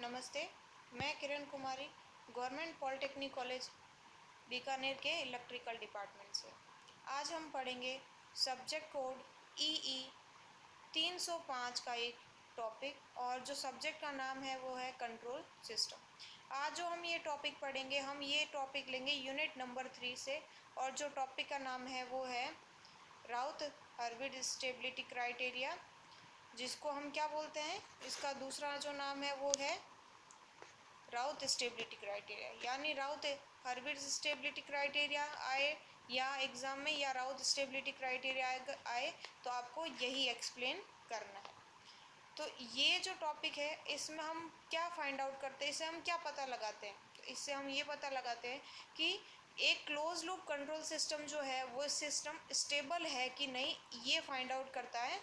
नमस्ते, मैं Kiran Kumari government polytechnic college Bikaner के इलेक्ट्रिकल डिपार्टमेंट से। आज हम पढ़ेंगे सब्जेक्ट कोड EE 305 का एक टॉपिक, और जो सब्जेक्ट का नाम है वो है कंट्रोल सिस्टम। आज जो हम ये टॉपिक पढ़ेंगे, हम ये टॉपिक लेंगे यूनिट नंबर 3 से, और जो टॉपिक का नाम है वो है राउथ हर्विट्ज स्टेबिलिटी क्राइटेरिया, जिसको हम क्या बोलते हैं, इसका दूसरा जो नाम है वो है राउथ स्टेबिलिटी क्राइटेरिया। यानी राउथ हर्विट्ज स्टेबिलिटी क्राइटेरिया आए या एग्ज़ाम में, या राउथ स्टेबिलिटी क्राइटेरिया आए, तो आपको यही एक्सप्लेन करना है। तो ये जो टॉपिक है, इसमें हम क्या फाइंड आउट करते हैं, इससे हम क्या पता लगाते हैं, तो इससे हम ये पता लगाते हैं कि एक क्लोज लूप कंट्रोल सिस्टम जो है वो सिस्टम स्टेबल है कि नहीं, ये फाइंड आउट करता है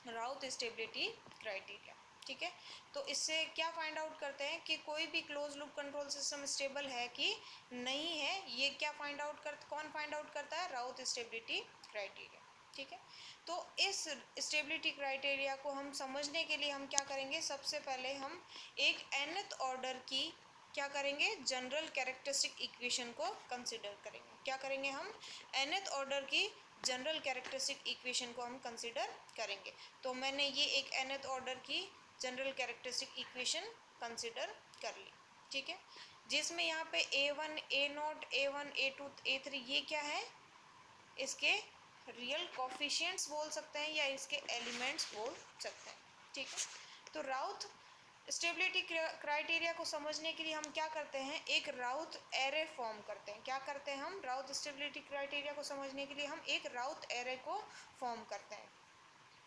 राउथ स्टेबिलिटी क्राइटेरिया। ठीक है, तो इससे क्या फाइंड आउट करते हैं कि कोई भी close loop control system stable है कि नहीं है, ये क्या फाइंड आउट कौन फाइंड आउट करता है, राउथ स्टेबिलिटी क्राइटेरिया। ठीक है, तो इस स्टेबिलिटी क्राइटेरिया को हम समझने के लिए हम क्या करेंगे, सबसे पहले हम एक nth ऑर्डर की क्या करेंगे, जनरल कैरेक्टरिस्टिक इक्वेशन को कंसिडर करेंगे। क्या करेंगे, हम nth ऑर्डर की जनरल कैरेक्टरिस्टिक इक्वेशन को हम कंसिडर करेंगे। तो मैंने ये एक nth ऑर्डर की जनरल कैरेक्टरिस्टिक इक्वेशन कंसिडर कर ली। ठीक है, जिसमें यहाँ पे A1, A0, A1, A2, A3 ये क्या है, इसके रियल कोफिशिएंट्स बोल सकते हैं या इसके एलिमेंट्स बोल सकते हैं। ठीक है, तो राउथ स्टेबिलिटी क्राइटेरिया को समझने के लिए हम क्या करते हैं, एक राउथ एरे फॉर्म करते हैं। क्या करते हैं हम, राउथ स्टेबिलिटी क्राइटेरिया को समझने के लिए हम एक राउथ एरे को फॉर्म करते हैं।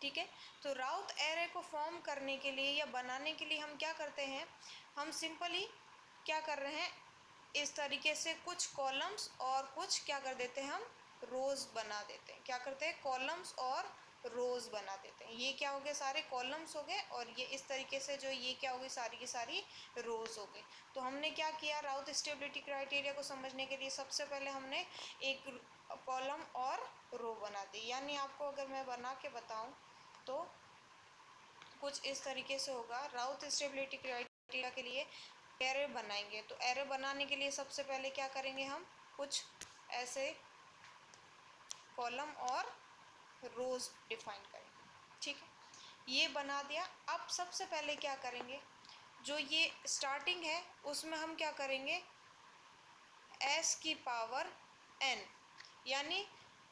ठीक है, तो राउथ एरे को फॉर्म करने के लिए या बनाने के लिए हम क्या करते हैं, हम सिंपली क्या कर रहे हैं, इस तरीके से कुछ कॉलम्स और कुछ क्या कर देते हैं, हम रोज बना देते हैं। क्या करते हैं, कॉलम्स और रोज बना देते हैं। ये क्या हो गए, सारे कॉलम्स हो गए, और ये इस तरीके से जो ये क्या हो गई, सारी की सारी रोज हो गई। तो हमने क्या किया, राउथ स्टेबिलिटी क्राइटेरिया को समझने के लिए सबसे पहले हमने एक कॉलम और रो बना दी। यानी आपको अगर मैं बना के बताऊं तो कुछ इस तरीके से होगा। राउथ स्टेबिलिटी क्राइटेरिया के लिए एरे बनाएंगे, तो एरे बनाने के लिए सबसे पहले क्या करेंगे, हम कुछ ऐसे कॉलम और रोज डिफाइन करेंगे। ठीक है, ये बना दिया। अब सबसे पहले क्या करेंगे, जो ये स्टार्टिंग है उसमें हम क्या करेंगे, s की पावर n, यानी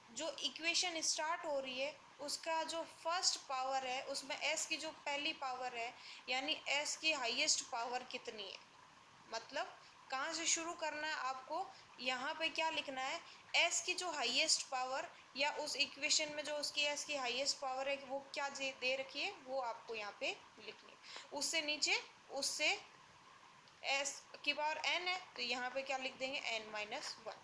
जो इक्वेशन स्टार्ट हो रही है उसका जो फर्स्ट पावर है उसमें s की जो पहली पावर है, यानी s की हाईएस्ट पावर कितनी है, मतलब कहाँ से शुरू करना है आपको, यहाँ पे क्या लिखना है, s की जो हाईएस्ट पावर, या उस इक्वेशन में जो उसकी s की हाईएस्ट पावर है वो क्या दे रखी है, वो आपको यहाँ पे लिखनी है। उससे नीचे, उससे s की पावर n है तो यहाँ पे क्या लिख देंगे, n-1।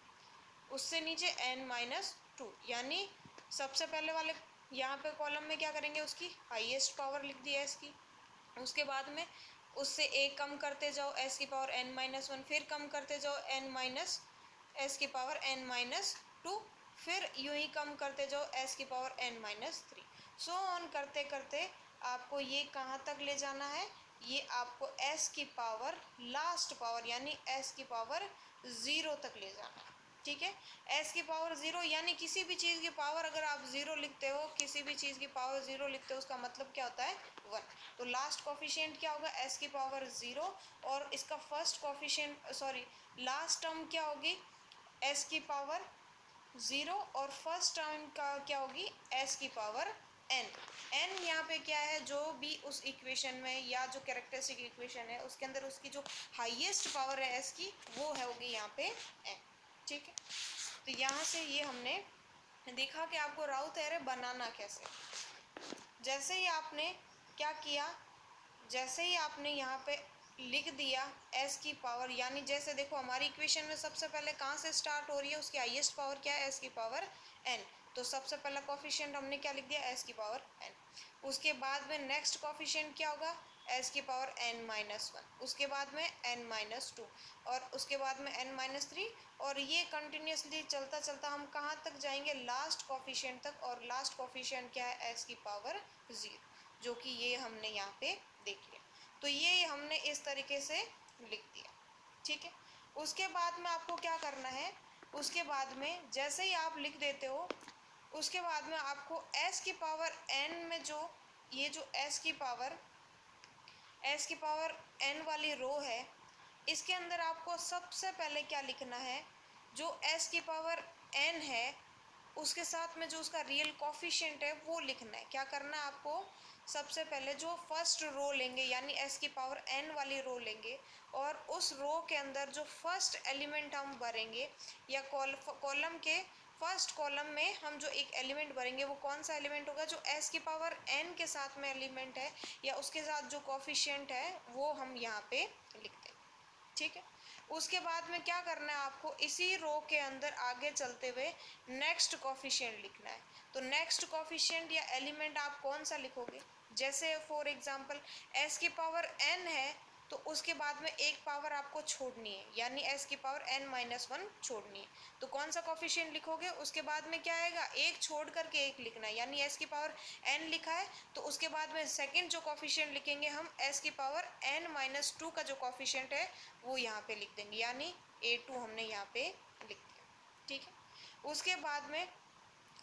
उससे नीचे n-2, यानी सबसे पहले वाले यहाँ पे कॉलम में क्या करेंगे, उसकी हाईएस्ट पावर लिख दी s की। उसके बाद में उससे एक कम करते जाओ, s की पावर n-1, फिर कम करते जाओ s की पावर n-2, फिर यूं ही कम करते जाओ s की पावर n-3। सो ऑन करते करते आपको ये कहाँ तक ले जाना है, ये आपको s की पावर लास्ट पावर, यानी s की पावर 0 तक ले जाना है। ठीक है, s की पावर 0, यानी किसी भी चीज़ की पावर अगर आप 0 लिखते हो, किसी भी चीज़ की पावर 0 लिखते हो, उसका मतलब क्या होता है, 1। तो लास्ट कोफिशिएंट क्या होगा, s की पावर 0, और इसका फर्स्ट कोफिशिएंट लास्ट टर्म क्या होगी, s की पावर 0, और फर्स्ट टर्म का क्या होगी, s की पावर n यहाँ पे क्या है, जो भी उस इक्वेशन में या जो कैरेक्टरिस्टिक इक्वेशन है उसके अंदर उसकी जो हाईएस्ट पावर है s की, वो है होगी यहाँ पे n। ठीक है, तो यहाँ से ये हमने देखा कि आपको राउथ एरे बनाना कैसे। जैसे ही आपने क्या किया, जैसे ही आपने यहाँ पे लिख दिया s की पावर, यानी जैसे देखो हमारी इक्वेशन में सबसे पहले कहाँ से स्टार्ट हो रही है, उसकी हाईएस्ट पावर क्या है, s की पावर n। तो सबसे पहला कोफिशिएंट हमने क्या लिख दिया, s की पावर n। उसके बाद में नेक्स्ट कोफिशिएंट क्या होगा, s की पावर n-1, उसके बाद में n-2, और उसके बाद में n-3, और ये कंटिन्यूसली चलता चलता हम कहाँ तक जाएंगे, लास्ट कोफिशिएंट तक। और लास्ट कोफिशिएंट क्या है, s की पावर 0, जो कि ये हमने यहाँ पे देख लिया। तो ये हमने इस तरीके से लिख दिया, ठीक है। उसके बाद में आपको क्या करना है, उसके बाद में जैसे ही आप लिख देते हो, उसके बाद में आपको s की पावर n में जो ये जो s की पावर n वाली रो है, इसके अंदर आपको सबसे पहले क्या लिखना है, जो s की पावर n है उसके साथ में जो उसका रियल कोफिशिएंट है वो लिखना है। क्या करना है आपको, सबसे पहले जो फर्स्ट रो लेंगे यानी s की पावर n वाली रो लेंगे और उस रो के अंदर जो फर्स्ट एलिमेंट हम भरेंगे या कॉलम के फर्स्ट कॉलम में हम जो एक एलिमेंट भरेंगे वो कौन सा एलिमेंट होगा, जो s की पावर n के साथ में एलिमेंट है या उसके साथ जो कोफिशिएंट है वो हम यहाँ पे लिखते हैं, ठीक है। उसके बाद में क्या करना है आपको, इसी रो के अंदर आगे चलते हुए नेक्स्ट कोफिशिएंट लिखना है। तो नेक्स्ट कोफिशिएंट या एलिमेंट आप कौन सा लिखोगे, जैसे फॉर एग्जांपल s की पावर n है तो उसके बाद में एक पावर आपको छोड़नी है यानी s की पावर n-1 छोड़नी है, तो कौन सा कोफिशिएंट लिखोगे, उसके बाद में क्या आएगा, एक छोड़ करके एक लिखना है यानी s की पावर n लिखा है तो उसके बाद में सेकंड जो कोफिशिएंट लिखेंगे हम s की पावर n-2 का जो कोफिशिएंट है वो यहाँ पे लिख देंगे यानी a2 हमने यहाँ पे लिख दिया, ठीक है। उसके बाद में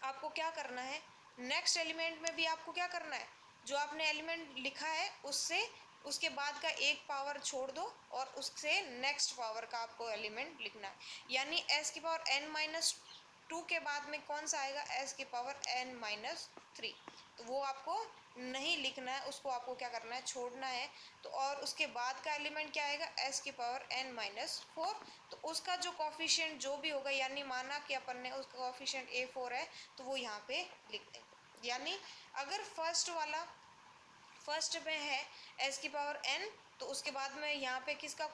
आपको क्या करना है, नेक्स्ट एलिमेंट में भी आपको क्या करना है, जो आपने एलिमेंट लिखा है उससे उसके बाद का एक पावर छोड़ दो और उससे नेक्स्ट पावर का आपको एलिमेंट लिखना है यानी s की पावर n-2 के बाद में कौन सा आएगा, s की पावर n-3, तो वो आपको नहीं लिखना है, उसको आपको क्या करना है, छोड़ना है। तो और उसके बाद का एलिमेंट क्या आएगा, s की पावर n-4, तो उसका जो कोफिशिएंट जो भी होगा यानी माना कि अपन ने उसका कोफिशिएंट a4 है तो वो यहाँ पे लिख देंगे। यानी अगर फर्स्ट में है s की पावर n तो उसके बाद में यहाँ पे किसका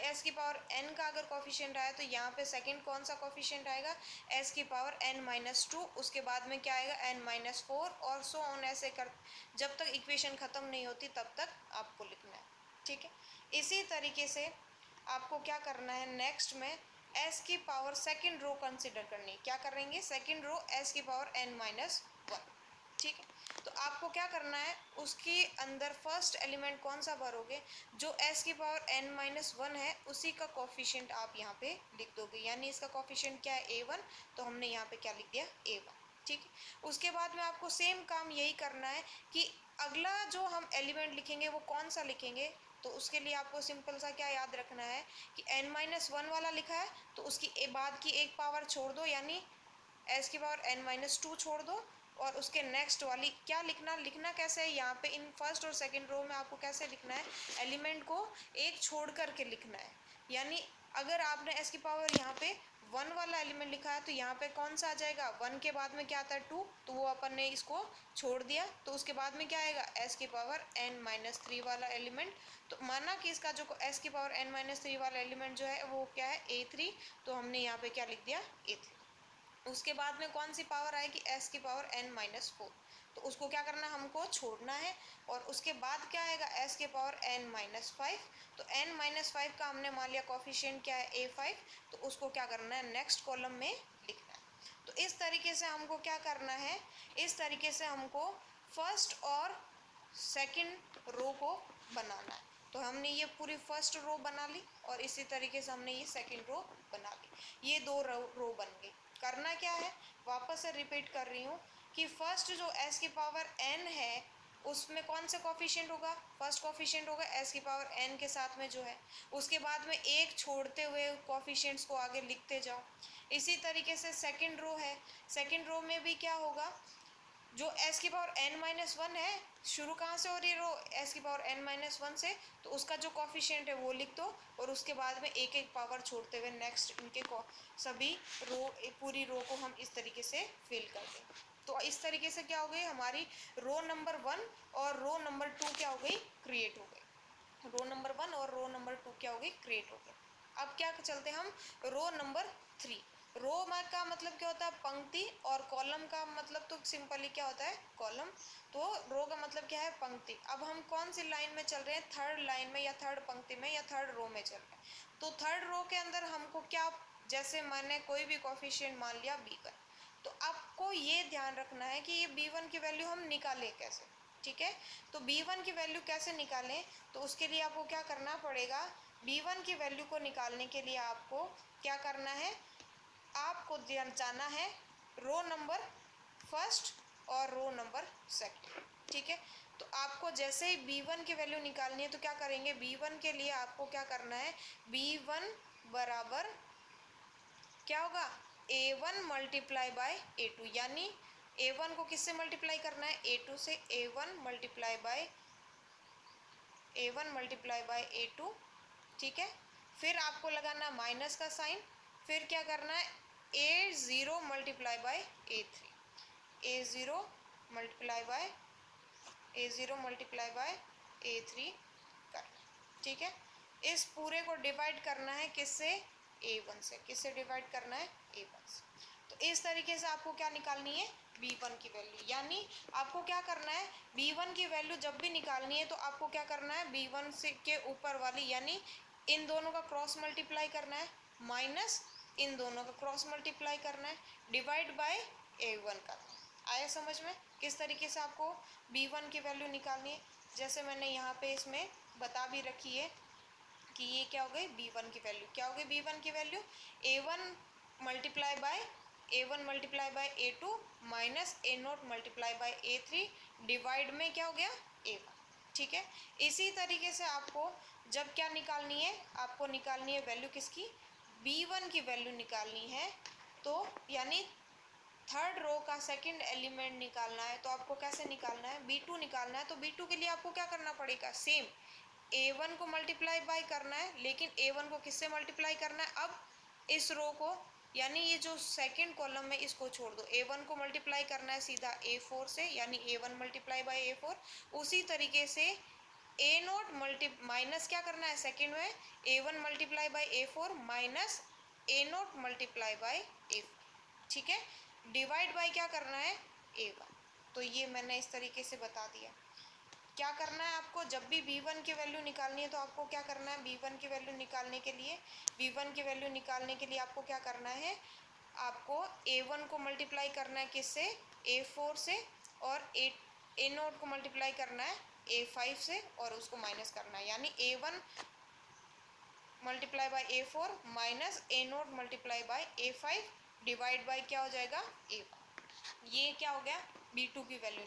s की पावर n का अगर कोफिशिएंट आया तो यहाँ पे सेकंड कौन सा कोफिशिएंट आएगा, s की पावर n-2, उसके बाद में क्या आएगा n-4 और सो ऑन ऐसे कर जब तक इक्वेशन ख़त्म नहीं होती तब तक आपको लिखना है, ठीक है। इसी तरीके से आपको क्या करना है, नेक्स्ट में s की पावर सेकंड रो कंसिडर करनी है। क्या करेंगे, सेकंड रो s की पावर n-1, ठीक है। तो आपको क्या करना है, उसके अंदर फर्स्ट एलिमेंट कौन सा भरोगे, जो s की पावर n-1 है उसी का कोफिशिएंट आप यहाँ पे लिख दोगे यानी इसका कोफिशिएंट क्या है a1, तो हमने यहाँ पे क्या लिख दिया a1, ठीक है। उसके बाद में आपको सेम काम यही करना है कि अगला जो हम एलिमेंट लिखेंगे वो कौन सा लिखेंगे, तो उसके लिए आपको सिंपल सा क्या याद रखना है कि n-1 वाला लिखा है तो उसकी बाद की एक पावर छोड़ दो यानी s की पावर n-2 छोड़ दो और उसके नेक्स्ट वाली क्या लिखना कैसे है, यहाँ पे इन फर्स्ट और सेकंड रो में आपको कैसे लिखना है, एलिमेंट को एक छोड़ करके लिखना है। यानी अगर आपने s की पावर यहाँ पे 1 वाला एलिमेंट लिखा है तो यहाँ पे कौन सा आ जाएगा, 1 के बाद में क्या आता है 2, तो वो अपन ने इसको छोड़ दिया तो उसके बाद में क्या आएगा s की पावर n-3 वाला एलिमेंट, तो माना कि इसका जो s की पावर n-3 वाला एलिमेंट जो है वो क्या है a3, तो हमने यहाँ पे क्या लिख दिया a3। उसके बाद में कौन सी पावर आएगी, s की पावर n-4, तो उसको क्या करना है, हमको छोड़ना है और उसके बाद क्या आएगा s की पावर n-5, तो n-5 का हमने मान लिया कोफिशिएंट क्या है a5, तो उसको क्या करना है नेक्स्ट कॉलम में लिखना है। तो इस तरीके से हमको क्या करना है, इस तरीके से हमको फर्स्ट और सेकंड रो को बनाना है। तो हमने ये पूरी फर्स्ट रो बना ली और इसी तरीके से हमने ये सेकंड रो बना ली, ये दो रो बन गई। करना क्या है, वापस से रिपीट कर रही हूँ कि फर्स्ट जो s की पावर n है उसमें कौन सा कोफिशिएंट होगा, फर्स्ट कोफिशिएंट होगा s की पावर n के साथ में जो है, उसके बाद में एक छोड़ते हुए कोफिशिएंट्स को आगे लिखते जाओ। इसी तरीके से सेकंड रो है, सेकंड रो में भी क्या होगा, जो s की पावर n-1 है, शुरू कहाँ से हो रही है रो, s की पावर n-1 से, तो उसका जो कोफिशिएंट है वो लिख दो और उसके बाद में एक एक पावर छोड़ते हुए नेक्स्ट इनके को सभी रो पूरी रो को हम इस तरीके से फिल कर दें। तो इस तरीके से क्या हो गई हमारी रो नंबर 1 और रो नंबर 2 क्या हो गई, क्रिएट हो गई। रो नंबर 1 और रो नंबर 2 क्या हो गई, क्रिएट हो गई। अब क्या चलते हम रो नंबर 3। रो का मतलब क्या होता है, पंक्ति, और कॉलम का मतलब तो सिंपली क्या होता है, कॉलम। तो रो का मतलब क्या है, पंक्ति। अब हम कौन सी लाइन में चल रहे हैं, थर्ड लाइन में या थर्ड पंक्ति में या थर्ड रो में चल रहे हैं। तो थर्ड रो के अंदर हमको क्या, जैसे मैंने कोई भी कोफिशिएंट मान लिया b1, तो आपको ये ध्यान रखना है कि ये b1 की वैल्यू हम निकालें कैसे। ठीक है। तो B1 की वैल्यू कैसे निकालें, तो उसके लिए आपको क्या करना पड़ेगा, B1 की वैल्यू को निकालने के लिए आपको क्या करना है, आपको जाना है रो नंबर फर्स्ट और रो नंबर सेकंड, ठीक है। तो आपको जैसे ही B1 की वैल्यू निकालनी है तो क्या करेंगे, B1 के लिए आपको क्या करना है, B1 बराबर क्या होगा, A1 मल्टीप्लाई बाय A2, यानी A1 को किससे मल्टीप्लाई करना है, A2 से, A1 मल्टीप्लाई बाय A2, ठीक है। फिर आपको लगाना माइनस का साइन, फिर क्या करना है, A0 multiply by A3, A0 multiply by A3 करना, ठीक है। इस पूरे को डिवाइड करना है किससे, A1 से, किससे डिवाइड करना है, A1 से। तो इस तरीके से आपको क्या निकालनी है, B1 की वैल्यू, यानी आपको क्या करना है, B1 की वैल्यू जब भी निकालनी है तो आपको क्या करना है, B1 से के ऊपर वाली यानी इन दोनों का क्रॉस मल्टीप्लाई करना है, माइनस इन दोनों का क्रॉस मल्टीप्लाई करना है, डिवाइड बाय A1 करना है। आया समझ में किस तरीके से आपको B1 की वैल्यू निकालनी है, जैसे मैंने यहाँ पे इसमें बता भी रखी है कि ये क्या हो गई, B1 की वैल्यू क्या हो गई, B1 की value A1 multiply by A2 minus A0 multiply by A3 divide में क्या हो गया, A1, ठीक है। इसी तरीके से आपको जब क्या निकालनी है, आपको निकालनी है वैल्यू किसकी, B1 की वैल्यू निकालनी है, तो यानी थर्ड रो का सेकंड एलिमेंट निकालना है, तो आपको कैसे निकालना है, B2 निकालना है। तो B2 के लिए आपको क्या करना पड़ेगा, सेम A1 को मल्टीप्लाई बाय करना है, लेकिन A1 को किससे मल्टीप्लाई करना है, अब इस रो को यानी ये जो सेकंड कॉलम है इसको छोड़ दो, A1 को मल्टीप्लाई करना है सीधा A4 से, यानी A1 मल्टीप्लाई बाय A4। उसी तरीके से A0 माइनस क्या करना है, सेकंड में A1 multiply by A4 minus A0 multiply by A4, ठीक है। डिवाइड बाय क्या करना है, A1। तो ये मैंने इस तरीके से बता दिया। क्या करना है आपको, जब भी B1 की वैल्यू निकालनी है तो आपको क्या करना है, B1 की वैल्यू निकालने के लिए आपको क्या करना है, आपको A1 को मल्टीप्लाई करना है किससे, A4 से, और A0 को मल्टीप्लाई करना है A5 से, और उसको माइनस करना है, यानी A1 multiply by A4 minus A0 multiply by A5 divide by क्या हो जाएगा, A1। ये क्या हो गया, B2 की वैल्यू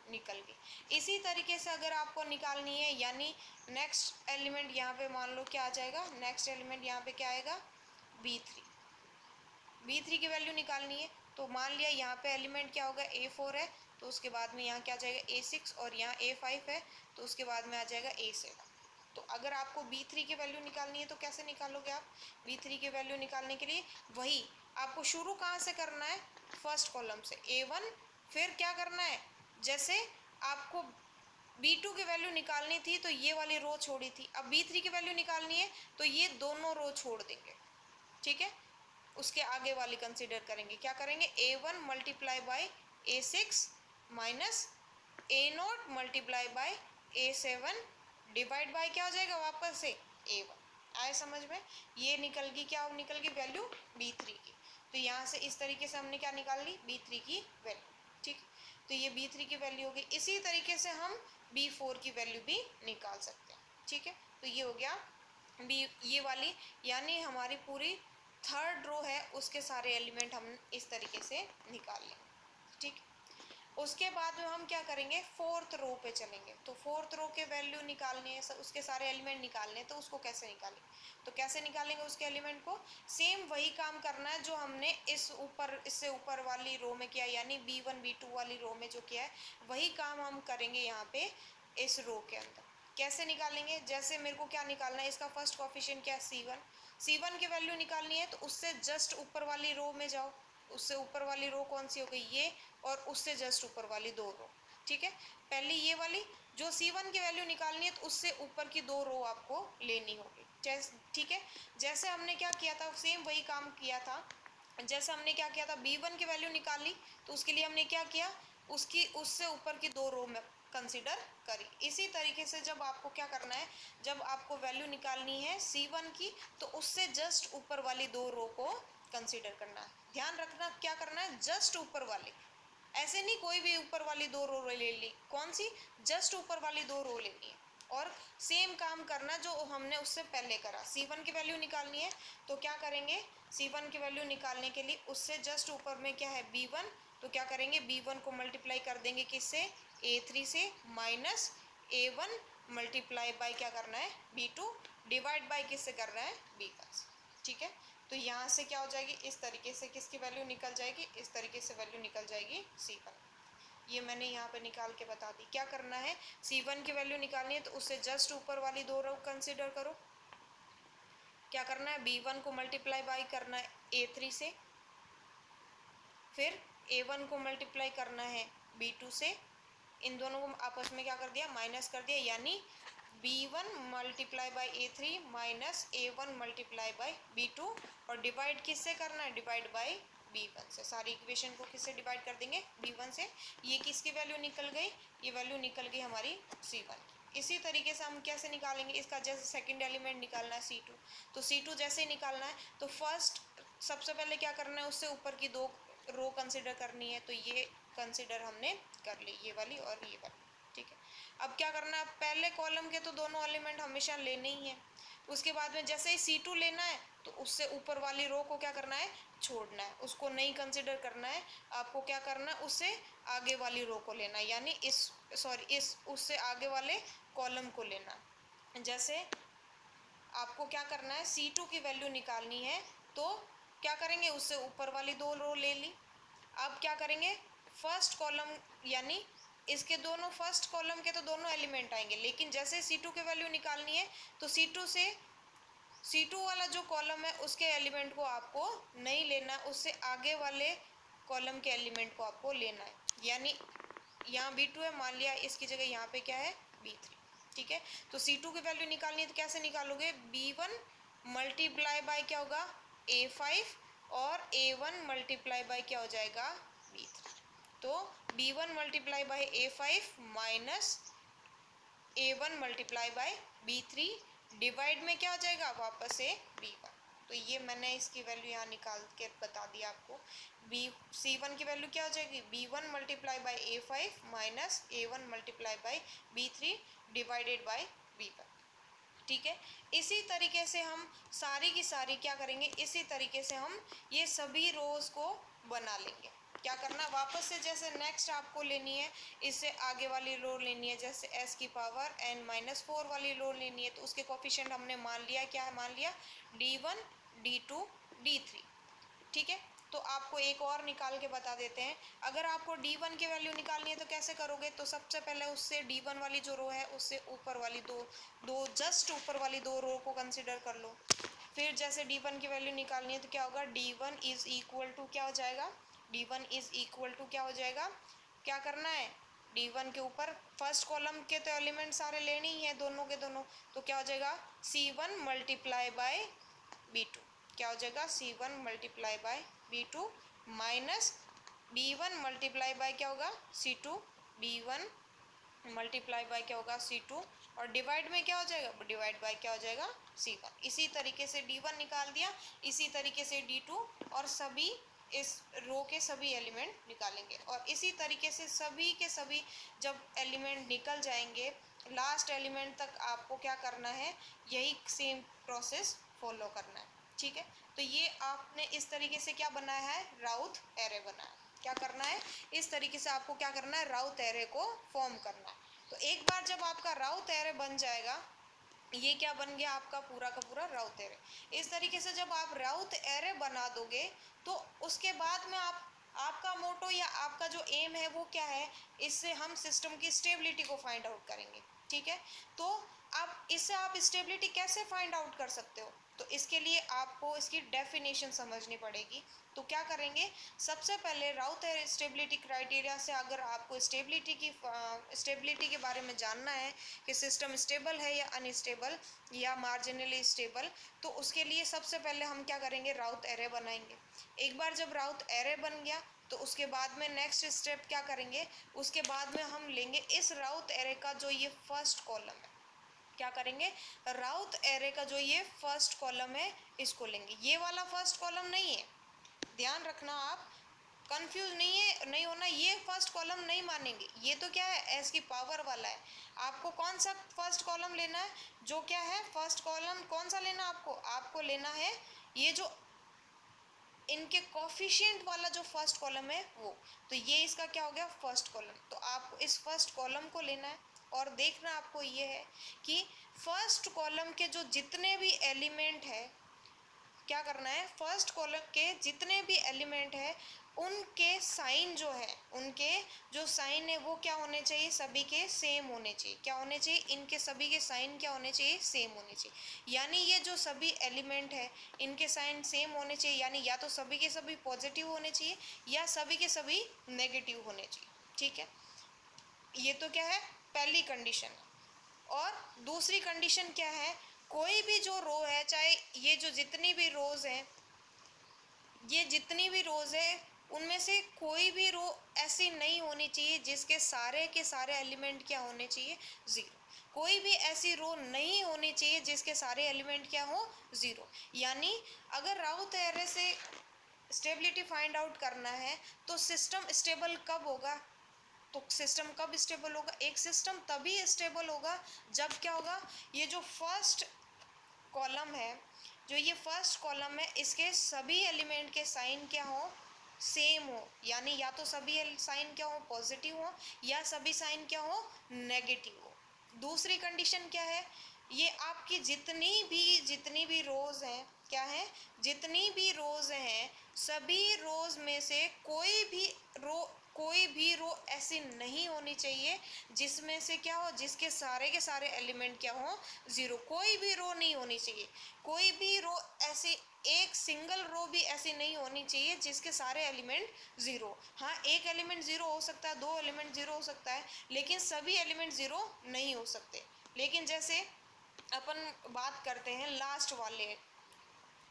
निकल गई। इसी तरीके से अगर आपको निकालनी है, यानी नेक्स्ट एलिमेंट यहाँ पे मान लो क्या आ जाएगा, नेक्स्ट एलिमेंट यहाँ पे क्या आएगा, B3 की वैल्यू निकालनी है। तो मान लिया यहाँ पे एलिमेंट क्या होगा, A4 है, तो उसके बाद में यहाँ क्या आ जाएगा, A6, और यहाँ A5 है, तो उसके बाद में आ जाएगा A7। तो अगर आपको B3 की वैल्यू निकालनी है तो कैसे निकालोगे आप, B3 की वैल्यू निकालने के लिए वही आपको शुरू कहाँ से करना है, फर्स्ट कॉलम से, A1, फिर क्या करना है, जैसे आपको B2 की वैल्यू निकालनी थी तो ये वाली रो छोड़ी थी, अब B3 की वैल्यू निकालनी है तो ये दोनों रो छोड़ देंगे, ठीक है। उसके आगे वाली कंसीडर करेंगे, क्या करेंगे, A1 multiply by A6 minus A0 multiply by A7 divide by क्या हो जाएगा वापस से A1। आए समझ में, ये निकल गई क्या निकल गई वैल्यू B3 की। तो यहाँ से इस तरीके से हमने क्या निकाल ली, B3 की वैल्यू, ठीक। तो ये B3 की वैल्यू हो गई। इसी तरीके से हम B4 की वैल्यू भी निकाल सकते हैं, ठीक है। तो ये हो गया ये वाली, यानी हमारी पूरी थर्ड रो है उसके सारे एलिमेंट हम इस तरीके से निकाल लेंगे, ठीक। उसके बाद में हम क्या करेंगे, फोर्थ रो पे चलेंगे। तो फोर्थ रो के वैल्यू निकालने हैं, उसके सारे एलिमेंट निकालने हैं, तो उसको कैसे निकालेंगे, तो कैसे निकालेंगे उसके एलिमेंट को, सेम वही काम करना है जो हमने इससे ऊपर वाली रो में किया, यानी B1 B2 वाली रो में जो किया है वही काम हम करेंगे यहाँ पे इस रो के अंदर। कैसे निकालेंगे, जैसे मेरे को क्या निकालना है, इसका फर्स्ट कोफिशिएंट क्या है, C1 की वैल्यू निकालनी है, तो उससे जस्ट ऊपर वाली रो में जाओ, उससे ऊपर वाली रो कौन सी हो गई, ये, और उससे जस्ट ऊपर वाली दो रो, ठीक है। पहली ये वाली जो C1 की वैल्यू निकालनी है तो उससे ऊपर की दो रो आपको लेनी होगी, ठीक है। जैसे हमने क्या किया था, सेम वही काम किया था। जैसे हमने क्या किया था, B1 की वैल्यू निकाली, तो उसके लिए हमने क्या किया, उससे ऊपर की दो रो में कंसीडर करी। इसी तरीके से जब आपको क्या करना है, जब आपको वैल्यू निकालनी है C1 की, तो उससे जस्ट ऊपर वाली दो रो को कंसीडर करना है। ध्यान रखना क्या करना है, जस्ट ऊपर वाले, ऐसे नहीं कोई भी ऊपर वाली 2 रो ले ली, कौन सी, जस्ट ऊपर वाली 2 रो लेनी है और सेम काम करना जो हमने उससे पहले करा। C1 की वैल्यू निकालनी है तो क्या करेंगे, C1 की वैल्यू निकालने के लिए उससे जस्ट ऊपर में क्या है B1, तो क्या करेंगे B1 को मल्टीप्लाई कर देंगे किससे, A3 से, माइनस A1 मल्टीप्लाई बाय क्या करना है B2, डिवाइड बाय किससे करना है B1 से। ठीक है, तो यहाँ से क्या हो जाएगी, इस तरीके से किसकी वैल्यू निकल जाएगी, इस तरीके से वैल्यू निकल जाएगी C1। ये मैंने यहाँ पे निकाल के बता दी। क्या करना है, C1 की वैल्यू निकालनी है तो उससे जस्ट ऊपर वाली 2 रो कंसिडर करो। क्या करना है, B1 को मल्टीप्लाई बाय करना है A3 से, फिर A1 को मल्टीप्लाई करना है B2 से, इन दोनों को आपस में क्या कर दिया, माइनस कर दिया, यानी B1 multiply by A3 minus A1 multiply by B2, और डिवाइड किससे करना है, डिवाइड बाय B1 से। सारी इक्वेशन को किससे डिवाइड कर देंगे, B1 से। ये किसकी वैल्यू निकल गई, ये वैल्यू निकल गई हमारी C1। इसी तरीके से हम कैसे निकालेंगे, इसका जैसे सेकंड एलिमेंट निकालना है C2, तो C2 जैसे ही निकालना है तो फर्स्ट सबसे पहले क्या करना है, उससे ऊपर की 2 रो कंसिडर करनी है, तो ये कंसिडर हमने कर ली, ये वाली और ये वाली। ठीक है, अब क्या करना है, पहले कॉलम के तो दोनों एलिमेंट हमेशा लेने ही हैं, उसके बाद में जैसे ही C2 लेना है तो उससे ऊपर वाली रो को क्या करना है, छोड़ना है, उसको नहीं कंसिडर करना है। आपको क्या करना है, उससे आगे वाली रो को लेना है, यानी इस उससे आगे वाले कॉलम को लेना। जैसे आपको क्या करना है, C2 की वैल्यू निकालनी है तो क्या करेंगे, उससे ऊपर वाली 2 रो ले ली। अब क्या करेंगे, फर्स्ट कॉलम यानी इसके दोनों फर्स्ट कॉलम के तो दोनों एलिमेंट आएंगे, लेकिन जैसे C2 की वैल्यू निकालनी है तो C2 से C2 वाला जो कॉलम है उसके एलिमेंट को आपको नहीं लेना, उससे आगे वाले कॉलम के एलिमेंट को आपको लेना है। यानी यहाँ B2 है, मान लिया इसकी जगह यहाँ पे क्या है B3। ठीक है, तो C2 की वैल्यू निकालनी है तो कैसे निकालोगे, B1 मल्टीप्लाई बाय क्या होगा A5, और A1 मल्टीप्लाई बाय क्या हो जाएगा B3। तो B1 multiply by A5 minus A1 multiply by B3, divide में क्या हो जाएगा वापस से B1। तो ये मैंने इसकी वैल्यू यहाँ निकाल के बता दिया आपको। C1 की वैल्यू क्या हो जाएगी, B1 multiply by A5 minus A1 multiply by B3 divided by B1। ठीक है, इसी तरीके से हम सारी की सारी क्या करेंगे, इसी तरीके से हम ये सभी रोज को बना लेंगे। क्या करना, वापस से जैसे नेक्स्ट आपको लेनी है, इससे आगे वाली रो लेनी है, जैसे s की पावर n-4 वाली रो लेनी है, तो उसके कोफिशिएंट हमने मान लिया, क्या है मान लिया D1 D2 D3। ठीक है, तो आपको एक और निकाल के बता देते हैं। अगर आपको D1 की वैल्यू निकालनी है तो कैसे करोगे, तो सबसे पहले उससे D1 वाली जो रो है उससे ऊपर वाली दो जस्ट ऊपर वाली 2 रो को कंसिडर कर लो। फिर जैसे D1 की वैल्यू निकालनी है तो क्या होगा, D1 इज इक्वल टू क्या हो जाएगा, D1 इज इक्वल टू क्या हो जाएगा, क्या करना है, D1 के ऊपर फर्स्ट कॉलम के तो एलिमेंट सारे लेने ही है दोनों के दोनों, तो क्या हो जाएगा C1 मल्टीप्लाई बाय B2, क्या हो जाएगा C1 multiply by B2 minus B1 multiply by क्या होगा C2, B1 मल्टीप्लाई बाय क्या होगा C2, और डिवाइड में क्या हो जाएगा, डिवाइड बाय क्या हो जाएगा C1। इसी तरीके से D1 निकाल दिया, इसी तरीके से D2, और सभी इस रो के सभी एलिमेंट निकालेंगे। और इसी तरीके से सभी के सभी जब एलिमेंट निकल जाएंगे लास्ट एलिमेंट तक आपको क्या करना है, यही सेम प्रोसेस फॉलो करना है। ठीक है, तो ये आपने इस तरीके से क्या बनाया है, राउथ एरे बनाया। क्या करना है, इस तरीके से आपको क्या करना है, राउथ एरे को फॉर्म करना है। तो एक बार जब आपका राउथ एरे बन जाएगा, ये क्या बन गया आपका पूरा का पूरा राउथ एरे। इस तरीके से जब आप राउथ एरे बना दोगे तो उसके बाद में आपका मोटो या आपका जो एम है वो क्या है, इससे हम सिस्टम की स्टेबिलिटी को फाइंड आउट करेंगे। ठीक है, तो अब इससे आप स्टेबिलिटी कैसे फाइंड आउट कर सकते हो, तो इसके लिए आपको इसकी डेफिनेशन समझनी पड़ेगी। तो क्या करेंगे, सबसे पहले राउथ स्टेबिलिटी क्राइटेरिया से अगर आपको स्टेबिलिटी के बारे में जानना है कि सिस्टम स्टेबल है या अनस्टेबल या मार्जिनली स्टेबल, तो उसके लिए सबसे पहले हम क्या करेंगे, राउथ एरे बनाएंगे। एक बार जब राउथ एरे बन गया तो उसके बाद में नेक्स्ट स्टेप क्या करेंगे, उसके बाद में हम लेंगे इस राउथ एरे का जो ये फर्स्ट कॉलम है, क्या करेंगे, राउथ एरे का जो ये फर्स्ट कॉलम है इसको लेंगे। ये वाला फर्स्ट कॉलम नहीं है, ध्यान रखना आप, कंफ्यूज नहीं होना, ये फर्स्ट कॉलम नहीं मानेंगे, ये तो क्या है एस की पावर वाला है। आपको कौन सा फर्स्ट कॉलम लेना है, जो क्या है फर्स्ट कॉलम कौन सा लेना आपको लेना है ये जो इनके कोफिशिएंट वाला जो फर्स्ट कॉलम है वो। तो ये इसका क्या हो गया फर्स्ट कॉलम, तो आपको इस फर्स्ट कॉलम को लेना है और देखना आपको ये है कि फर्स्ट कॉलम के जो जितने भी एलिमेंट है क्या करना है, फर्स्ट कॉलम के जितने भी एलिमेंट है उनके साइन जो है, उनके जो साइन है वो क्या होने चाहिए, सभी के सेम होने चाहिए। क्या होने चाहिए, इनके सभी के साइन क्या होने चाहिए, सेम होने चाहिए। यानी ये जो सभी एलिमेंट है इनके साइन सेम होने चाहिए, यानी या तो सभी के सभी पॉजिटिव होने चाहिए या सभी के सभी नेगेटिव होने चाहिए। ठीक है, ये तो क्या है पहली कंडीशन। और दूसरी कंडीशन क्या है, कोई भी जो रो है, चाहे ये जो जितनी भी रोज हैं, ये जितनी भी रोज है उनमें से कोई भी रो ऐसी नहीं होनी चाहिए जिसके सारे के सारे एलिमेंट क्या होने चाहिए, ज़ीरो। कोई भी ऐसी रो नहीं होनी चाहिए जिसके सारे एलिमेंट क्या हो, ज़ीरो। यानी अगर राउथ एरे से स्टेबिलिटी फाइंड आउट करना है तो सिस्टम स्टेबल कब होगा, तो सिस्टम कब स्टेबल होगा, एक सिस्टम तभी स्टेबल होगा जब क्या होगा, ये जो फर्स्ट कॉलम है, जो ये फर्स्ट कॉलम है इसके सभी एलिमेंट के साइन क्या हो, सेम हो। यानी या तो सभी साइन क्या हो पॉजिटिव हो या सभी साइन क्या हो नेगेटिव हो। दूसरी कंडीशन क्या है, ये आपकी जितनी भी रोज हैं, क्या है, जितनी भी रोज हैं सभी रोज में से कोई भी रो ऐसी नहीं होनी चाहिए जिसमें से क्या हो, जिसके सारे के सारे एलिमेंट क्या हो, ज़ीरो। कोई भी रो नहीं होनी चाहिए, कोई भी रो ऐसी, एक सिंगल रो भी ऐसी नहीं होनी चाहिए जिसके सारे एलिमेंट ज़ीरो। हाँ, एक एलिमेंट ज़ीरो हो सकता है, दो एलिमेंट ज़ीरो हो सकता है, लेकिन सभी एलिमेंट ज़ीरो नहीं हो सकते। लेकिन जैसे अपन बात करते हैं लास्ट वाले,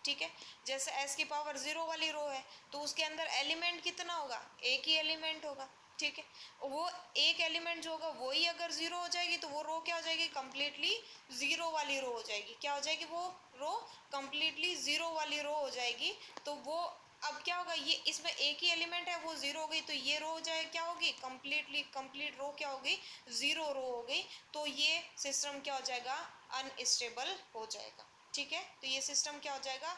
ठीक है, जैसे एस की पावर 0 वाली रो है तो उसके अंदर एलिमेंट कितना होगा, एक ही एलिमेंट होगा। ठीक है, वो एक एलिमेंट जो होगा वही अगर 0 हो जाएगी तो वो रो क्या हो जाएगी, कम्प्लीटली 0 वाली रो हो जाएगी। क्या हो जाएगी, वो रो कम्प्लीटली 0 वाली रो हो जाएगी। तो वो अब क्या होगा, ये इसमें एक ही एलिमेंट है वो 0 हो गई, तो ये रो हो जाए क्या होगी, कंप्लीट रो क्या हो गई, 0 रो हो गई। तो ये सिस्टम क्या हो जाएगा, अनस्टेबल हो जाएगा। ठीक है, तो ये सिस्टम क्या हो जाएगा,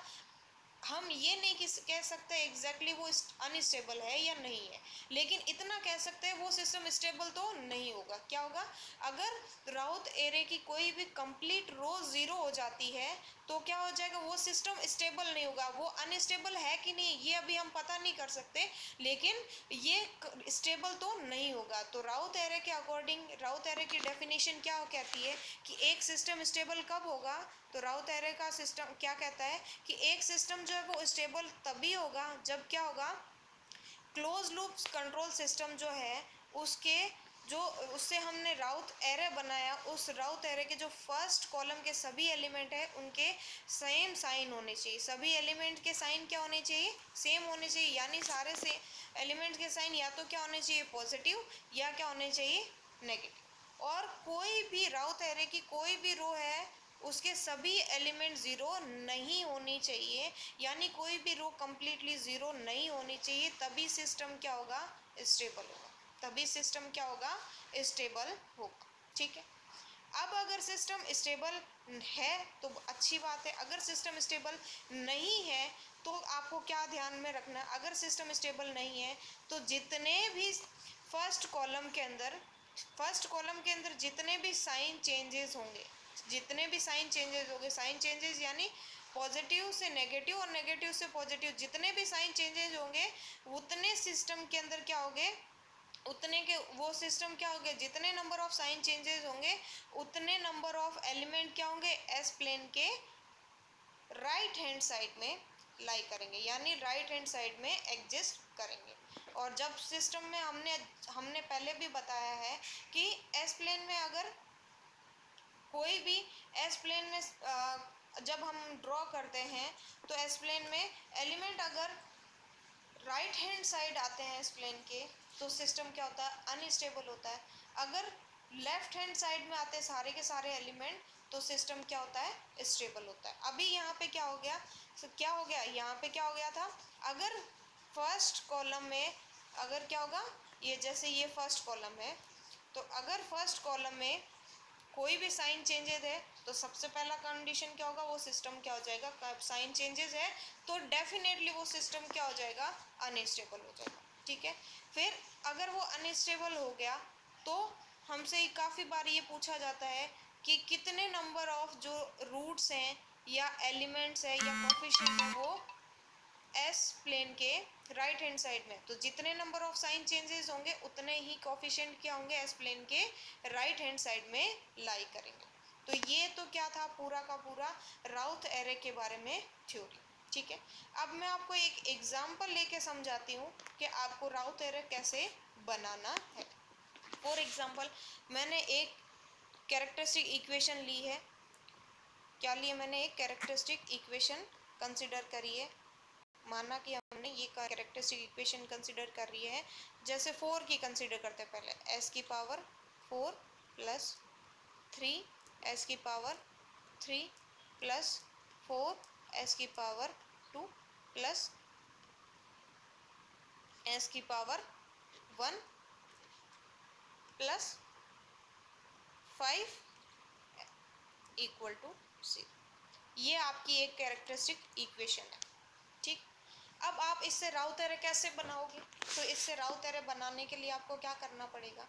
हम ये नहीं कह सकते एग्जैक्टली वो अनस्टेबल है या नहीं है, लेकिन इतना कह सकते हैं वो सिस्टम स्टेबल तो नहीं होगा। क्या होगा, अगर राउथ एरे की कोई भी कंप्लीट रो 0 हो जाती है तो क्या हो जाएगा, वो सिस्टम स्टेबल नहीं होगा। वो अनस्टेबल है कि नहीं ये अभी हम पता नहीं कर सकते, लेकिन ये स्टेबल तो नहीं होगा। तो राउथ एरे के अकॉर्डिंग, राउथ एरे की डेफिनेशन क्या कहती है कि एक सिस्टम स्टेबल कब होगा, तो राउथ एरे का सिस्टम क्या कहता है कि एक सिस्टम जो है वो स्टेबल तभी होगा जब क्या होगा, क्लोज लूप कंट्रोल सिस्टम जो है उसके जो उससे हमने राउथ एरे बनाया, उस राउथ एरे के जो फर्स्ट कॉलम के सभी एलिमेंट है उनके सेम साइन होने चाहिए। सभी एलिमेंट के साइन क्या होने चाहिए, सेम होने चाहिए। यानी सारे से एलिमेंट के साइन या तो क्या होने चाहिए, पॉजिटिव या क्या होने चाहिए, नेगेटिव। और कोई भी राउथ एरे की कोई भी रो है उसके सभी एलिमेंट 0 नहीं होनी चाहिए, यानी कोई भी रो कम्प्लीटली 0 नहीं होनी चाहिए, तभी सिस्टम क्या होगा, स्टेबल होगा। तभी सिस्टम क्या होगा, स्टेबल होगा। ठीक है, अब अगर सिस्टम स्टेबल है तो अच्छी बात है, अगर सिस्टम स्टेबल नहीं है तो आपको क्या ध्यान में रखना, अगर सिस्टम स्टेबल नहीं है तो जितने भी फर्स्ट कॉलम के अंदर जितने भी साइन चेंजेस होंगे, साइन चेंजेस यानी पॉजिटिव से नेगेटिव और नेगेटिव से पॉजिटिव, जितने भी साइन चेंजेस होंगे उतने सिस्टम के अंदर क्या होंगे, उतने के वो सिस्टम क्या होंगे, जितने नंबर ऑफ साइन चेंजेस होंगे उतने नंबर ऑफ एलिमेंट क्या होंगे, एस प्लेन के राइट हैंड साइड में लाई करेंगे, यानी राइट हैंड साइड में एग्जिस्ट करेंगे। और जब सिस्टम में हमने पहले भी बताया है कि एस प्लेन में अगर कोई भी एस प्लेन में जब हम ड्रॉ करते हैं तो एस प्लेन में एलिमेंट अगर राइट हैंड साइड आते हैं एस प्लेन के तो सिस्टम क्या होता है, अनस्टेबल होता है। अगर लेफ्ट हैंड साइड में आते हैं सारे के सारे एलिमेंट तो सिस्टम क्या होता है, स्टेबल होता है। अभी यहाँ पे क्या हो गया, यहाँ पे क्या हो गया था, अगर फर्स्ट कॉलम में अगर क्या होगा, ये जैसे ये फर्स्ट कॉलम है, तो अगर फर्स्ट कॉलम में कोई भी साइन चेंजेस है तो सबसे पहला कंडीशन क्या होगा, वो सिस्टम क्या हो जाएगा, साइन चेंजेस है तो डेफिनेटली वो सिस्टम क्या हो जाएगा, अनस्टेबल हो जाएगा। ठीक है, फिर अगर वो अनस्टेबल हो गया तो हमसे काफ़ी बार ये पूछा जाता है कि कितने नंबर ऑफ जो रूट्स हैं या एलिमेंट्स है या कोफिशिएंट है वो एस प्लेन के राइट हैंड साइड में, तो जितने नंबर ऑफ साइन चेंजेस होंगे उतने ही कोफिशिएंट क्या होंगे एस प्लेन के राइट हैंड साइड में लाई करेंगे। तो ये तो क्या था, पूरा का पूरा राउथ एरे के बारे में थ्योरी। ठीक है, अब मैं आपको एक एग्जांपल लेके समझाती हूँ कि आपको राउथ एरे कैसे बनाना है। फॉर एग्जांपल मैंने एक कैरेक्टरिस्टिक इक्वेशन ली है, क्या लिए मैंने एक कैरेक्टरिस्टिक इक्वेशन कंसिडर करी है, माना कि हमने ये कैरेक्टरिस्टिक इक्वेशन कंसिडर कर रही है, जैसे 4 की कंसिडर करते हैं पहले, s की पावर 4 प्लस 3 s की पावर 3 प्लस 4 s की पावर 2 प्लस s की पावर 1 प्लस 5 इक्वल टू 0। ये आपकी एक कैरेक्टरिस्टिक इक्वेशन है। ठीक, अब आप इससे राउथ एरे कैसे बनाओगे, तो इससे राउथ एरे बनाने के लिए आपको क्या करना पड़ेगा,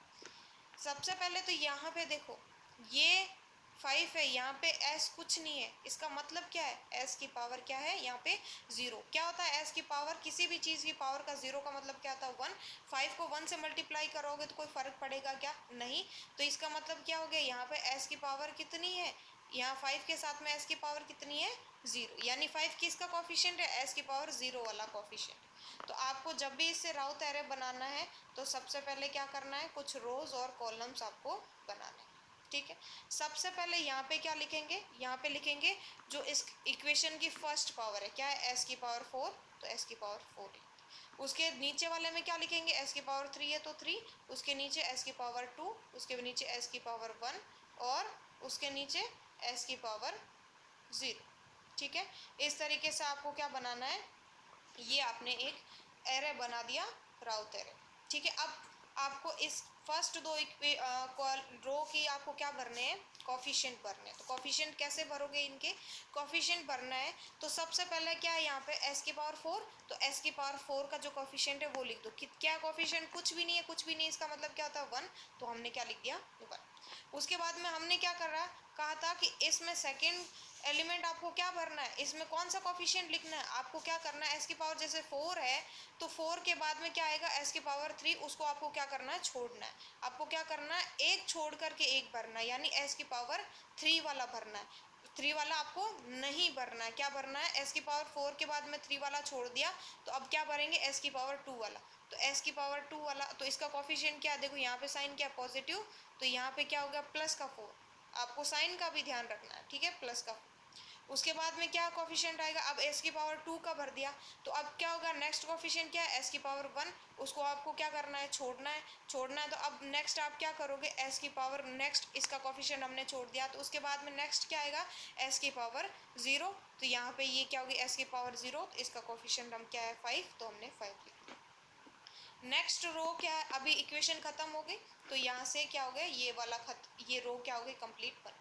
सबसे पहले तो यहाँ पे देखो ये 5 है, यहाँ पे s कुछ नहीं है, इसका मतलब क्या है, s की पावर क्या है यहाँ पे 0। क्या होता है s की पावर, किसी भी चीज़ की पावर का 0 का मतलब क्या होता है 1। 5 को 1 से मल्टीप्लाई करोगे तो कोई फ़र्क पड़ेगा क्या, नहीं। तो इसका मतलब क्या हो गया, यहाँ पे s की पावर कितनी है, यहाँ 5 के साथ में s की पावर कितनी है 0, यानी 5 किसका कोफिशिएंट है, s की पावर 0 वाला कोफिशिएंट। तो आपको जब भी इससे राउथ एरे बनाना है तो सबसे पहले क्या करना है, कुछ रोज और कॉलम्स आपको बनाने हैं। ठीक है, सबसे पहले यहाँ पे क्या लिखेंगे, यहाँ पे लिखेंगे जो इस इक्वेशन की फर्स्ट पावर है, क्या है s की पावर 4, तो s की पावर 4 है। उसके नीचे वाले में क्या लिखेंगे, s की पावर 3 है तो 3, उसके नीचे s की पावर 2, उसके नीचे s की पावर 1 और उसके नीचे s की पावर 0। ठीक है, इस तरीके से आपको क्या बनाना है, ये आपने एक एरे बना दिया, राउथ एरे। ठीक है, अब आपको इस फर्स्ट दो रो की आपको क्या भरने हैं, कोफिशिएंट भरने हैं। तो कोफिशिएंट कैसे भरोगे, इनके कोफिशिएंट भरना है तो सबसे पहले क्या है, यहाँ पे s की पावर 4, तो s की पावर 4 का जो कोफिशिएंट है वो लिख दो। क्या कोफिशिएंट, कुछ भी नहीं है, कुछ भी नहीं, इसका मतलब क्या होता है 1, तो हमने क्या लिख दिया 1। उसके बाद में हमने क्या कहा था कि इसमें सेकेंड एलिमेंट आपको क्या भरना है, इसमें कौन सा कोफिशिएंट लिखना है, आपको क्या करना है, s की पावर जैसे 4 है तो 4 के बाद में क्या आएगा s की पावर 3, उसको आपको क्या करना है, छोड़ना है। आपको क्या करना है, एक छोड़ करके एक भरना है, यानी s की पावर 3 वाला भरना है। 3 वाला आपको नहीं भरना है, क्या भरना है, s की पावर 4 के बाद में 3 वाला छोड़ दिया, तो अब क्या भरेंगे, s की पावर 2 वाला। तो s की पावर 2 वाला, तो इसका कोफिशिएंट क्या, देखो यहाँ पे साइन क्या पॉजिटिव, तो यहाँ पे क्या हो गया प्लस का 4, आपको साइन का भी ध्यान रखना है। ठीक है, प्लस का। उसके बाद में क्या कोफिशिएंट आएगा, अब s की पावर 2 का भर दिया, तो अब क्या होगा, नेक्स्ट कोफिशिएंट क्या है, s की पावर 1, उसको आपको क्या करना है, छोड़ना है। तो अब नेक्स्ट आप क्या करोगे, s की पावर, नेक्स्ट इसका कोफिशिएंट हमने छोड़ दिया, तो उसके बाद में नेक्स्ट क्या आएगा, s की पावर 0, तो यहाँ पे ये क्या होगी, s की पावर 0, तो इसका कोफिशिएंट हम क्या है 5, तो हमने 5 लिख दिया। नेक्स्ट रो क्या है, अभी इक्वेशन खत्म हो गई, तो यहाँ से क्या हो गया, ये रो क्या हो गई, कंप्लीट बन।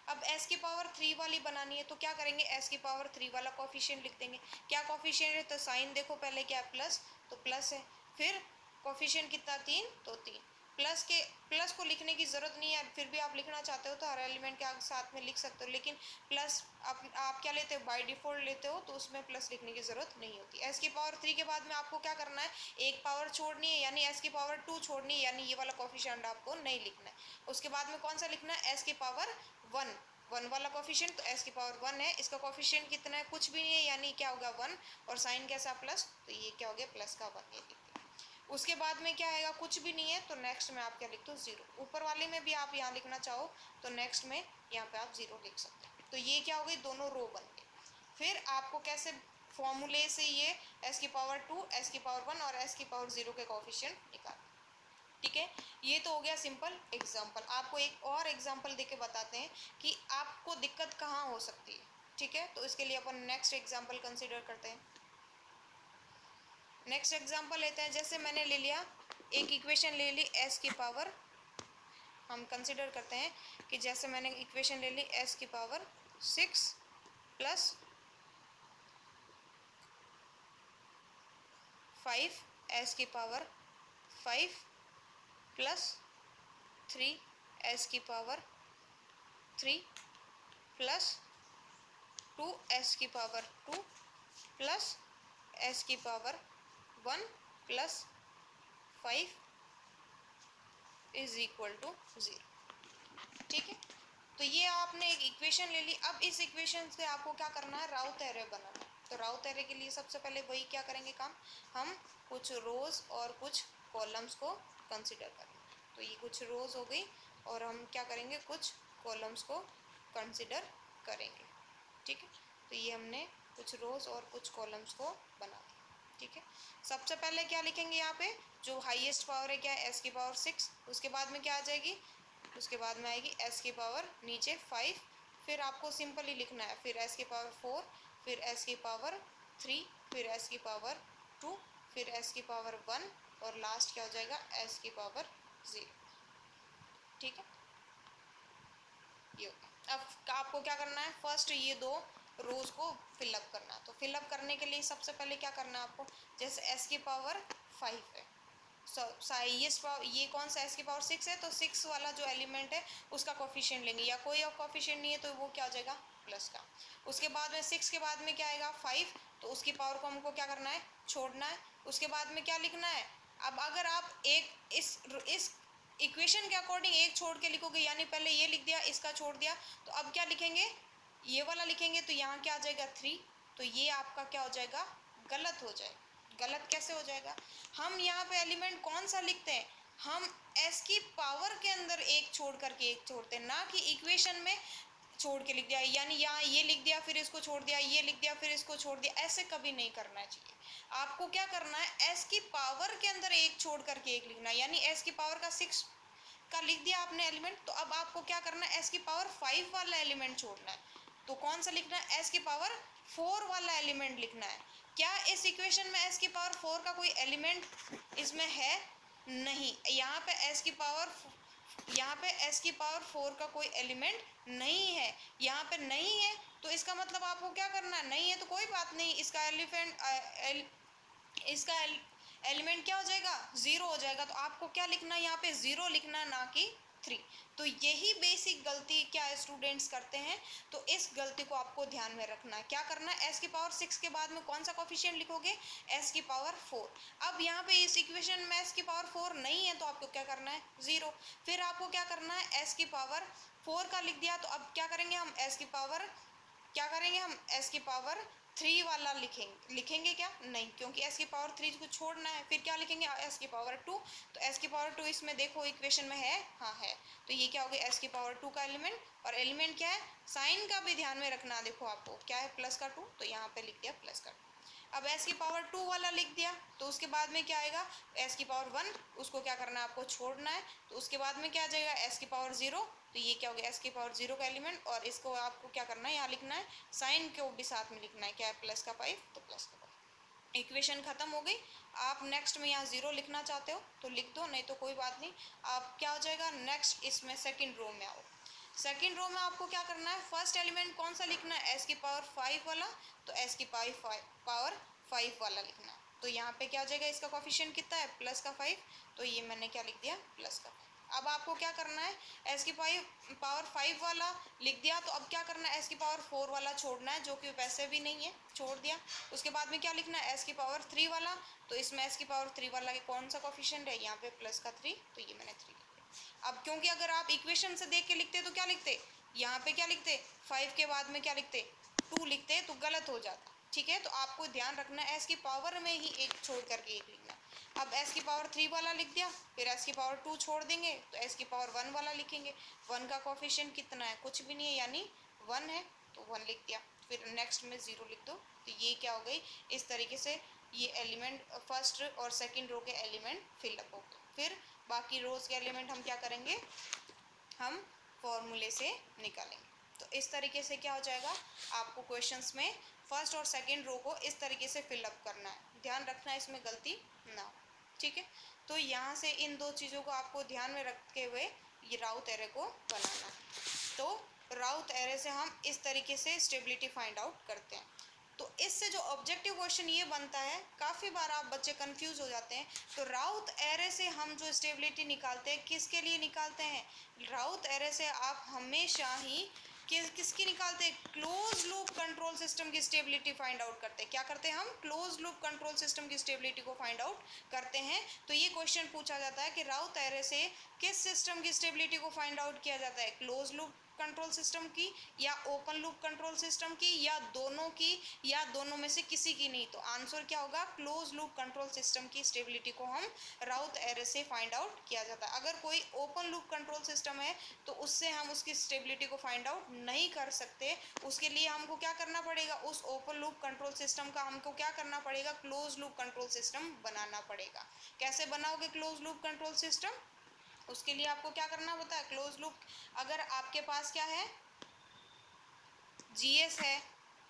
अब s की पावर 3 वाली बनानी है तो क्या करेंगे, s की पावर 3 वाला कोफिशिएंट लिख देंगे। क्या कोफिशिएंट है, तो साइन देखो पहले क्या है, प्लस, तो प्लस है, फिर कोफिशिएंट कितना 3, तो 3। प्लस को लिखने की ज़रूरत नहीं है, फिर भी आप लिखना चाहते हो तो हर एलिमेंट के साथ में लिख सकते हो, लेकिन प्लस आप क्या लेते हो, बाय डिफ़ॉल्ट लेते हो, तो उसमें प्लस लिखने की ज़रूरत नहीं होती। s की पावर 3 के बाद में आपको क्या करना है, एक पावर छोड़नी है, यानी s की पावर 2 छोड़नी है, यानी ये वाला कोफिशिएंट आपको नहीं लिखना है। उसके बाद में कौन सा लिखना है, s की पावर 1 वाला कोफिशिएंट, तो s की पावर 1 है, इसका कोफिशिएंट कितना है, कुछ भी नहीं है, यानी क्या होगा 1, और साइन कैसा प्लस, तो ये क्या हो गया प्लस का 1, ये लिख दिया। उसके बाद में क्या आएगा, कुछ भी नहीं है, तो नेक्स्ट में आप क्या लिख दो 0। ऊपर वाले में भी आप यहाँ लिखना चाहो तो नेक्स्ट में यहाँ पे आप 0 लिख सकते हैं। तो ये क्या हो गई, दोनों रो बन गए। फिर आपको कैसे फॉर्मूले से ये s की पावर 2, s की पावर 1 और s की पावर 0 के कोफिशिएंट निकाल। ठीक है, ये तो हो गया सिंपल एग्जाम्पल। आपको एक और एग्जाम्पल देके बताते हैं कि आपको दिक्कत कहाँ हो सकती है। ठीक है, तो इसके लिए अपन नेक्स्ट एग्जाम्पल कंसिडर करते हैं। नेक्स्ट एग्जांपल लेते हैं। जैसे मैंने ले लिया एक इक्वेशन ले ली s की पावर, हम कंसिडर करते हैं कि जैसे मैंने इक्वेशन ले ली s की पावर 6 प्लस 5 s की पावर 5 प्लस 3 s की पावर 3 प्लस 2 s की पावर 2 प्लस s की power 1 plus 5 is equal to 0। ठीक है, तो ये आपने एक इक्वेशन ले ली। अब इस इक्वेशन से आपको क्या करना है, राउथ एरे बनाना है। तो राउथ एरे के लिए सबसे पहले वही क्या करेंगे काम, हम कुछ रोज और कुछ कॉलम्स को कंसिडर करेंगे। तो ये कुछ रोज हो गई और हम क्या करेंगे, कुछ कॉलम्स को कंसिडर करेंगे। ठीक है, तो ये हमने कुछ रोज और कुछ कॉलम्स को बना दिया। ठीक है, सबसे पहले क्या लिखेंगे यहाँ पे, जो हाईएस्ट पावर है क्या है s की पावर 6, उसके बाद में क्या आ जाएगी, उसके बाद में आएगी s की पावर नीचे 5, फिर आपको सिंपल ही लिखना है, फिर s की पावर 4, फिर s की पावर 3, फिर s की पावर 2, फिर s की पावर 1 और लास्ट क्या हो जाएगा s की पावर 0। ठीक है, ये अब आपको क्या करना है, फर्स्ट ये दो रोज को फिलअप करना है। तो फिलअप करने के लिए सबसे पहले क्या करना है आपको, जैसे s की पावर 5 है, हाईएस्ट पावर ये कौन सा s की पावर 6 है, तो 6 वाला जो एलिमेंट है उसका कोफिशिएंट लेंगे, या कोई और कोफिशिएंट नहीं है तो वो क्या हो जाएगा प्लस का। उसके बाद में 6 के बाद में क्या आएगा 5, तो उसकी पावर को हमको क्या करना है, छोड़ना है। उसके बाद में क्या लिखना है, अब अगर आप एक इस इक्वेशन के अकॉर्डिंग एक छोड़ के लिखोगे, यानी पहले ये लिख दिया इसका छोड़ दिया, तो अब क्या लिखेंगे, ये वाला लिखेंगे, तो यहाँ क्या आ जाएगा 3, तो ये आपका क्या हो जाएगा, गलत हो जाएगा। गलत कैसे हो जाएगा, हम यहाँ पे एलिमेंट कौन सा लिखते हैं, हम s की पावर के अंदर एक छोड़ करके एक छोड़ते हैं, ना कि इक्वेशन में छोड़ के लिख दिया, यानी यहाँ ये लिख दिया फिर इसको छोड़ दिया, ये लिख दिया फिर इसको छोड़ दिया, ऐसे कभी नहीं करना चाहिए। आपको क्या करना है, s की पावर के अंदर एक छोड़ करके एक लिखना है, यानी s की पावर का 6 का लिख दिया आपने एलिमेंट, तो अब आपको क्या करना है, s की पावर 5 वाला एलिमेंट छोड़ना है। तो कौन सा लिखना है, s की पावर 4 वाला एलिमेंट लिखना है। क्या इस इक्वेशन में s की पावर 4 का कोई एलिमेंट इसमें है, नहीं, यहाँ पे s की पावर 4 का कोई एलिमेंट नहीं है, यहाँ पे नहीं है, तो इसका मतलब आपको क्या करना है, नहीं है तो कोई बात नहीं, इसका एलिमेंट क्या हो जाएगा, 0 हो जाएगा। तो आपको क्या लिखना है, यहाँ पे 0 लिखना, ना कि 3। तो यही बेसिक गलती क्या स्टूडेंट्स करते हैं, तो इस गलती को आपको ध्यान में रखना है। क्या करना है, s की पावर 6 के बाद में कौन सा कोफिशिएंट लिखोगे, s की पावर 4। अब यहाँ पे इस इक्वेशन में s की पावर 4 नहीं है, तो आपको क्या करना है 0। फिर आपको क्या करना है, s की पावर 4 का लिख दिया, तो अब क्या करेंगे हम, s की पावर 3 वाला लिखेंगे क्या, नहीं, क्योंकि s की पावर 3 को छोड़ना है। फिर क्या लिखेंगे, s की पावर 2, तो s की पावर 2 इसमें देखो इक्वेशन में है, हाँ है, तो ये क्या हो गया s की पावर 2 का एलिमेंट। और एलिमेंट क्या है, साइन का भी ध्यान में रखना, देखो आपको क्या है प्लस का 2, तो यहाँ पे लिख दिया प्लस का 2। अब s की पावर 2 वाला लिख दिया, तो उसके बाद में क्या आएगा, s की पावर 1, उसको क्या करना है आपको छोड़ना है, तो उसके बाद में क्या आ जाएगा s की पावर 0, तो ये क्या हो गया s की पावर 0 का एलिमेंट। और इसको आपको क्या करना है, यहाँ लिखना है, साइन को भी साथ में लिखना है, क्या है प्लस का 5, तो प्लस का 5। इक्वेशन खत्म हो गई। आप नेक्स्ट में यहाँ 0 लिखना चाहते हो तो लिख दो, नहीं तो कोई बात नहीं। आप क्या हो जाएगा, नेक्स्ट इसमें सेकंड रो में आओ। सेकंड रो में आपको क्या करना है, फर्स्ट एलिमेंट कौन सा लिखना है, s की पावर 5 वाला, तो s की पावर 5 वाला लिखना है। तो यहाँ पे क्या हो जाएगा, इसका कोफिशिएंट कितना है, प्लस का 5, तो ये मैंने क्या लिख दिया, प्लस का 5। अब आपको क्या करना है, s की पावर 5 वाला लिख दिया, तो अब क्या करना है, s की पावर 4 वाला छोड़ना है, जो कि वैसे भी नहीं है, छोड़ दिया। उसके बाद में क्या लिखना है, s की पावर 3 वाला, तो इसमें s की पावर 3 वाला के कौन सा कोफिशिएंट है, यहाँ पे प्लस का 3, तो ये मैंने 3 लिख दिया। अब क्योंकि अगर आप इक्वेशन से देख के लिखते तो क्या लिखते, यहाँ पे क्या लिखते, 5 के बाद में क्या लिखते, 2 लिखते, तो गलत हो जाता। ठीक है, तो आपको ध्यान रखना है s की पावर में ही एक छोड़ करके एक लिखना। अब s की पावर 3 वाला लिख दिया, फिर s की पावर 2 छोड़ देंगे, तो s की पावर 1 वाला लिखेंगे। 1 का कोफिशिएंट कितना है, कुछ भी नहीं है, यानी 1 है, तो 1 लिख दिया। फिर नेक्स्ट में 0 लिख दो, तो ये क्या हो गई, इस तरीके से ये एलिमेंट फर्स्ट और सेकंड रो के एलिमेंट फिलअप हो गए। फिर बाकी रोज के एलिमेंट हम क्या करेंगे, हम फॉर्मूले से निकालेंगे। तो इस तरीके से क्या हो जाएगा, आपको क्वेश्चंस में फर्स्ट और सेकंड रो को इस तरीके से फिलअप करना है। ध्यान रखना इसमें गलती ना हो, ठीक है। तो यहाँ से इन दो चीज़ों को आपको ध्यान में रखते हुए ये राउथ एरे को बनाना है। तो राउथ एरे से हम इस तरीके से स्टेबिलिटी फाइंड आउट करते हैं। तो इससे जो ऑब्जेक्टिव क्वेश्चन ये बनता है, काफ़ी बार आप बच्चे कंफ्यूज हो जाते हैं। तो राउथ एरे से हम जो स्टेबिलिटी निकालते हैं, किसके लिए निकालते हैं? राउथ एरे से आप हमेशा ही किसकी निकालते हैं? क्लोज लूप कंट्रोल सिस्टम की स्टेबिलिटी फाइंड आउट करते हैं। क्या करते हैं हम? क्लोज लूप कंट्रोल सिस्टम की स्टेबिलिटी को फाइंड आउट करते हैं। तो ये क्वेश्चन पूछा जाता है कि राउथ एरे से किस सिस्टम की स्टेबिलिटी को फाइंड आउट किया जाता है? क्लोज लूप कंट्रोल सिस्टम की या ओपन लूप कंट्रोल सिस्टम की या दोनों की या दोनों में से किसी की नहीं। तो आंसर क्या होगा? क्लोज लूप कंट्रोल सिस्टम की स्टेबिलिटी को हम राउथ एरे से फाइंड आउट किया जाता है। अगर कोई ओपन लूप कंट्रोल सिस्टम है तो उससे हम उसकी स्टेबिलिटी को फाइंड आउट नहीं कर सकते। उसके लिए हमको क्या करना पड़ेगा? उस ओपन लूप कंट्रोल सिस्टम का हमको क्या करना पड़ेगा? क्लोज लूप कंट्रोल सिस्टम बनाना पड़ेगा। कैसे बनाओगे क्लोज लूप कंट्रोल सिस्टम? उसके लिए आपको क्या करना होता है? क्लोज लूप, अगर आपके पास क्या है? जीएस है।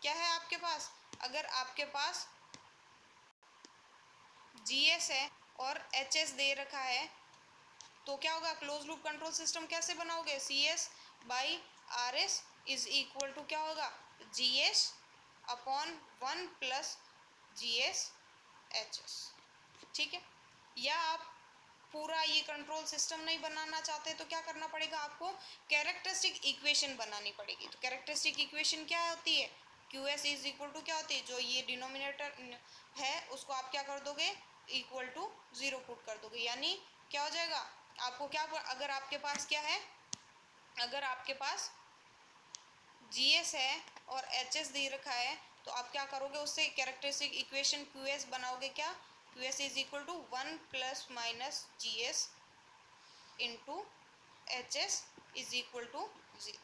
क्या है आपके पास? अगर आपके पास जीएस है और एचएस दे रखा है तो क्या होगा? क्लोज लूप कंट्रोल सिस्टम कैसे बनाओगे? CS by RS is equal to क्या होगा? GS upon 1 plus GS HS, ठीक है। या आप पूरा ये कंट्रोल सिस्टम नहीं बनाना चाहते तो क्या करना पड़ेगा आपको? कैरेक्टरिस्टिक इक्वेशन बनानी पड़ेगी। तो कैरेक्टरिस्टिक इक्वेशन क्या होती है? QS इज इक्वल टू क्या होती है? जो ये डिनोमिनेटर है उसको आप क्या कर दोगे? इक्वल टू 0 पुट कर दोगे। यानी क्या हो जाएगा आपको? क्या, अगर आपके पास क्या है? अगर आपके पास GS है और HS दे रखा है तो आप क्या करोगे? उससे कैरेक्टरिस्टिक इक्वेशन QS बनाओगे। क्या? QS is equal to 1 plus minus GS into HS is equal to 0।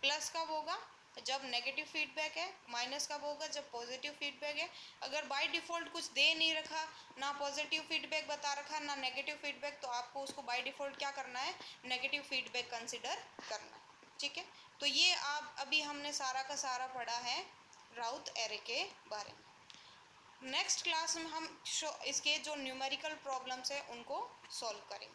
Plus कब होगा? जब नेगेटिव फीडबैक है। माइनस कब होगा? जब पॉजिटिव फीडबैक है। अगर बाय डिफ़ॉल्ट कुछ दे नहीं रखा, ना पॉजिटिव फीडबैक बता रखा ना नेगेटिव फीडबैक, तो आपको उसको बाय डिफ़ॉल्ट क्या करना है? नेगेटिव फीडबैक कंसिडर करना है, ठीक है। तो ये आप अभी हमने सारा का सारा पढ़ा है राउथ एरे के बारे में। नेक्स्ट क्लास में हम इसके जो न्यूमेरिकल प्रॉब्लम्स है उनको सॉल्व करेंगे।